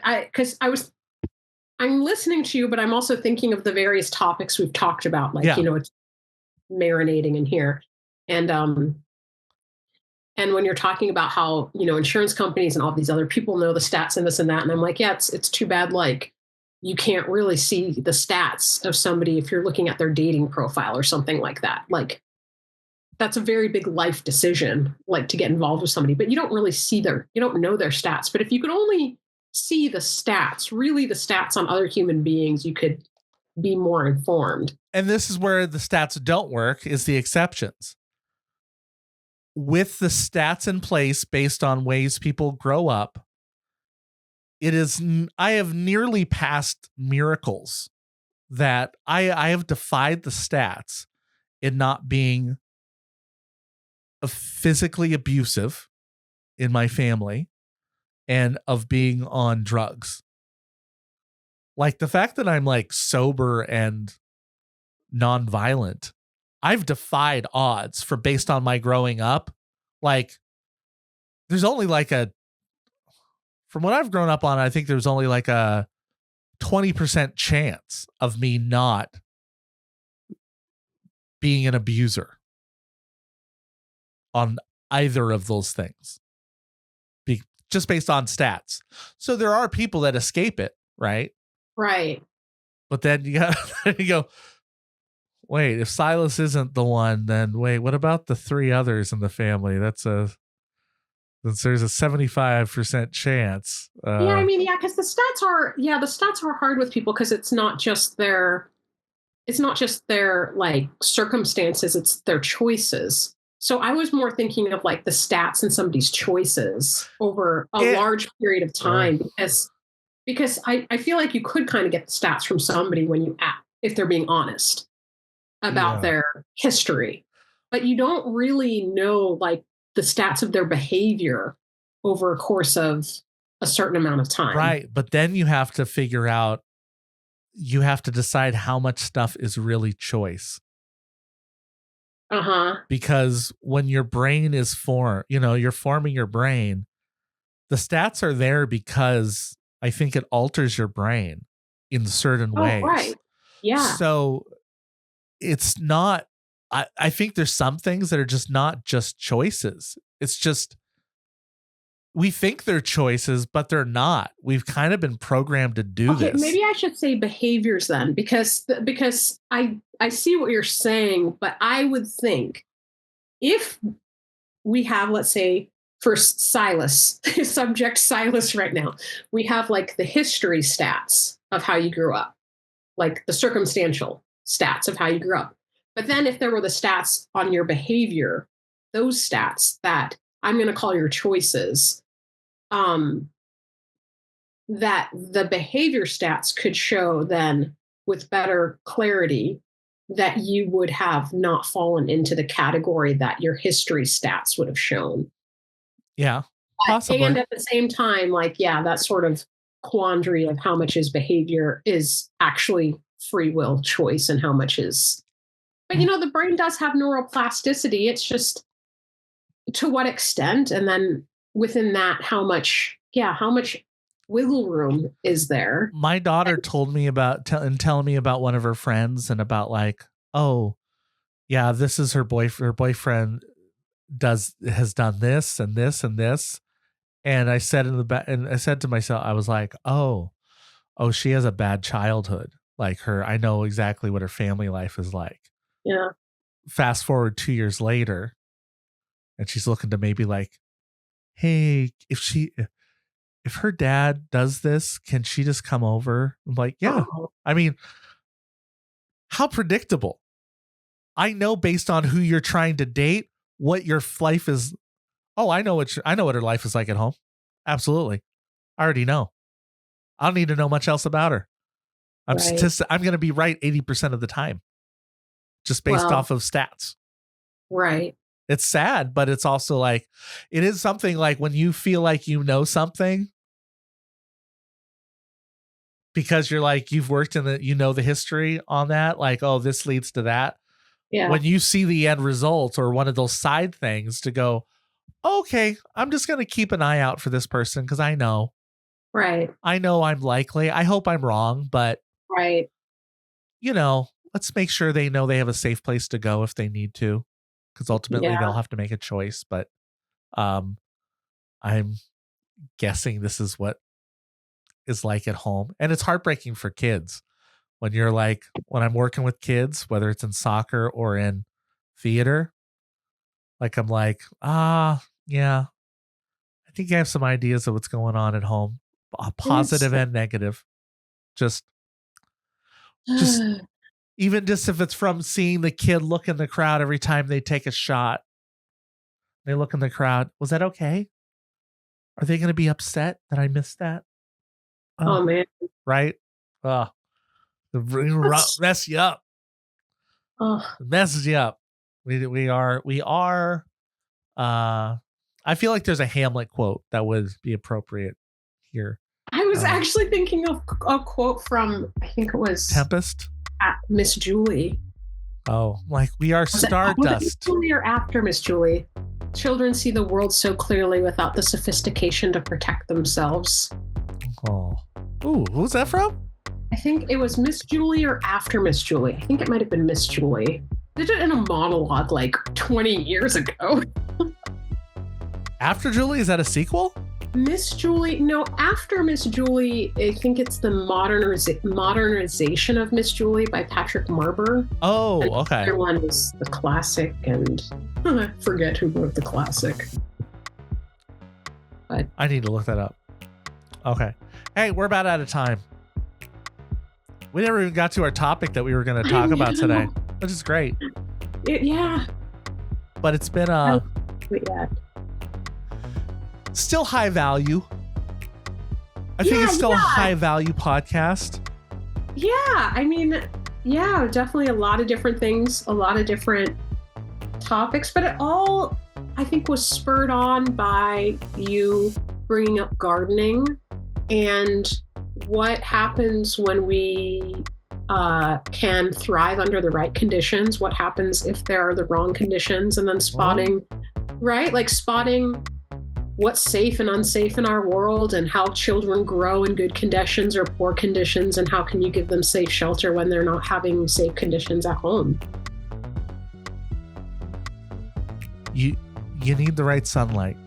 I'm listening to you, but I'm also thinking of the various topics we've talked about, it's marinating in here. And when you're talking about how, insurance companies and all these other people know the stats and this and that. And I'm like, yeah, it's too bad. Like, you can't really see the stats of somebody if you're looking at their dating profile or something like that. Like, that's a very big life decision, like, to get involved with somebody, but you don't really you don't know their stats. But if you could only see the stats, really the stats on other human beings, you could be more informed. And this is where the stats don't work, is the exceptions. With the stats in place based on ways people grow up, I have nearly passed miracles that I have defied the stats in not being physically abusive in my family and of being on drugs. Like, the fact that I'm like sober and nonviolent, I've defied odds based on my growing up. Like, there's only from what I've grown up on, I think there's only like a 20% chance of me not being an abuser on either of those things, just based on stats. So there are people that escape it, right? Right. But then you go, wait, if Silas isn't the one, then wait, what about the three others in the family? There's a 75% chance. Because the stats are hard with people, because it's not just their like circumstances, it's their choices. So I was more thinking of like the stats and somebody's choices over a large period of time, because I feel like you could kind of get the stats from somebody if they're being honest about their history, but you don't really know like the stats of their behavior over a course of a certain amount of time. Right. But then you have to figure out, you have to decide how much stuff is really choice. Because when your brain is you're forming your brain, the stats are there because I think it alters your brain in certain ways. Right. Yeah. So it's not, I think there's some things that are just not just choices. It's just, we think they're choices, but they're not. We've kind of been programmed to do this. Maybe I should say behaviors then, because I see what you're saying, but I would think if we have, let's say, for Silas, subject Silas right now, we have like the history stats of how you grew up, like the circumstantial stats of how you grew up. But then if there were the stats on your behavior, those stats that I'm going to call your choices, that the behavior stats could show then with better clarity that you would have not fallen into the category that your history stats would have shown. Yeah, possibly. And at the same time, that sort of quandary of how much is behavior is actually free will choice and how much is. But, the brain does have neuroplasticity. It's just to what extent, and then within that, how much wiggle room is there? My daughter told me about telling me about one of her friends and about this is her boyfriend. Her boyfriend has done this and this and this, and I said I said to myself, I was like, oh, she has a bad childhood. Like I know exactly what her family life is like. Yeah. Fast forward 2 years later, and she's looking to maybe hey, if her dad does this, can she just come over? I'm like, yeah. I mean, how predictable. I know based on who you're trying to date, what your life is. Oh, I know what her life is like at home. Absolutely. I already know. I don't need to know much else about her. I'm going to be right 80% of the time, just based off of stats. Right. It's sad, but it's also it is something when you feel like you know something because you're you've worked in the history on that, this leads to that. Yeah. When you see the end result or one of those side things to go, okay, I'm just going to keep an eye out for this person because I know. Right. I know I'm likely. I hope I'm wrong, but right. Let's make sure they know they have a safe place to go if they need to. Because ultimately they'll have to make a choice. But I'm guessing this is what is like at home. And it's heartbreaking for kids when you're when I'm working with kids, whether it's in soccer or in theater, I'm yeah, I think I have some ideas of what's going on at home, positive and negative. Just even just if it's from seeing the kid look in the crowd every time they take a shot, they look in the crowd. Was that okay? Are they going to be upset that I missed that? Oh man. Right. Mess you up. Messes you up. We are. I feel like there's a Hamlet quote that would be appropriate here. I was actually thinking of a quote from, I think it was Tempest. Miss Julie. Oh, we are stardust. Was it Miss Julie or after Miss Julie? Children see the world so clearly without the sophistication to protect themselves. Oh. Ooh, who's that from? I think it was Miss Julie or after Miss Julie. I think it might have been Miss Julie. They did it in a monologue 20 years ago. After Julie? Is that a sequel? Miss Julie, no, after Miss Julie, I think it's the modernization of Miss Julie by Patrick Marber. Oh, and okay. The other one is the classic, and I forget who wrote the classic. But I need to look that up. Okay. Hey, we're about out of time. We never even got to our topic that we were going to talk about today, which is great. Yeah. But it's been still high value. I think it's still a high value podcast. Yeah. I mean, definitely a lot of different things, a lot of different topics, but it all, I think was spurred on by you bringing up gardening and what happens when we can thrive under the right conditions, what happens if there are the wrong conditions, and then spotting, right? Like spotting what's safe and unsafe in our world and how children grow in good conditions or poor conditions, and how can you give them safe shelter when they're not having safe conditions at home. You need the right sunlight.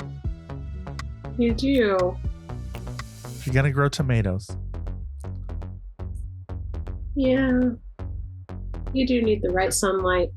You do. If you're gonna grow tomatoes. Yeah. You do need the right sunlight.